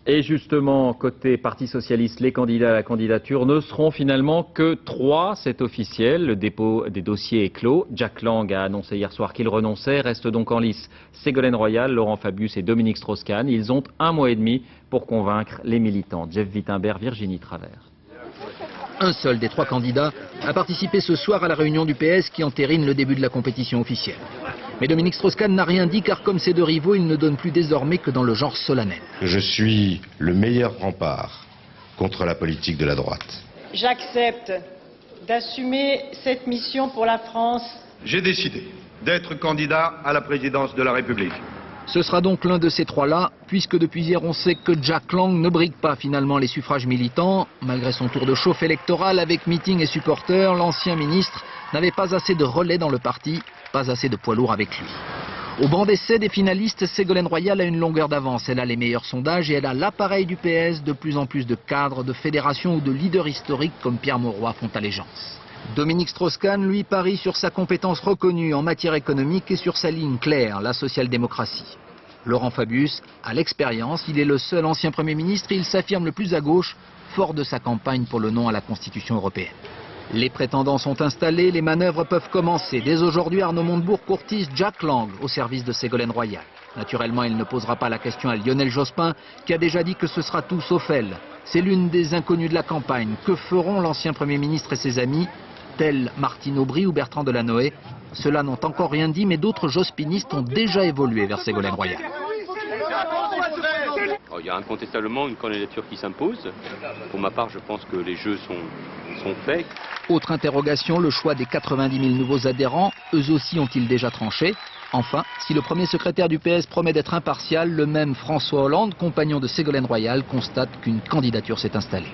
Et justement, côté Parti Socialiste, les candidats à la candidature ne seront finalement que 3, c'est officiel. Le dépôt des dossiers est clos. Jack Lang a annoncé hier soir qu'il renonçait. Restent donc en lice Ségolène Royal, Laurent Fabius et Dominique Strauss-Kahn. Ils ont 1 mois et demi pour convaincre les militants. Jeff Wittenberg, Virginie Travers. Un seul des 3 candidats a participé ce soir à la réunion du PS qui entérine le début de la compétition officielle. Mais Dominique Strauss-Kahn n'a rien dit car comme ses 2 rivaux, il ne donne plus désormais que dans le genre solennel. Je suis le meilleur rempart contre la politique de la droite. J'accepte d'assumer cette mission pour la France. J'ai décidé d'être candidat à la présidence de la République. Ce sera donc l'un de ces 3-là, puisque depuis hier on sait que Jack Lang ne brigue pas finalement les suffrages militants. Malgré son tour de chauffe électoral avec meetings et supporters, l'ancien ministre n'avait pas assez de relais dans le parti, pas assez de poids lourds avec lui. Au banc d'essai des finalistes, Ségolène Royal a une longueur d'avance. Elle a les meilleurs sondages et elle a l'appareil du PS. De plus en plus de cadres, de fédérations ou de leaders historiques comme Pierre Mauroy font allégeance. Dominique Strauss-Kahn, lui, parie sur sa compétence reconnue en matière économique et sur sa ligne claire, la social-démocratie. Laurent Fabius a l'expérience, il est le seul ancien Premier ministre et il s'affirme le plus à gauche, fort de sa campagne pour le non à la Constitution européenne. Les prétendants sont installés, les manœuvres peuvent commencer. Dès aujourd'hui, Arnaud Montebourg courtise Jack Lang au service de Ségolène Royal. Naturellement, il ne posera pas la question à Lionel Jospin, qui a déjà dit que ce sera tout sauf elle. C'est l'une des inconnues de la campagne. Que feront l'ancien Premier ministre et ses amis, tels Martine Aubry ou Bertrand Delanoë? Ceux-là n'ont encore rien dit, mais d'autres jospinistes ont déjà évolué vers Ségolène Royal. Il y a incontestablement une candidature qui s'impose. Pour ma part, je pense que les jeux sont faits. Autre interrogation, le choix des 90 000 nouveaux adhérents, eux aussi ont-ils déjà tranché? Enfin, si le premier secrétaire du PS promet d'être impartial, le même François Hollande, compagnon de Ségolène Royal, constate qu'une candidature s'est installée.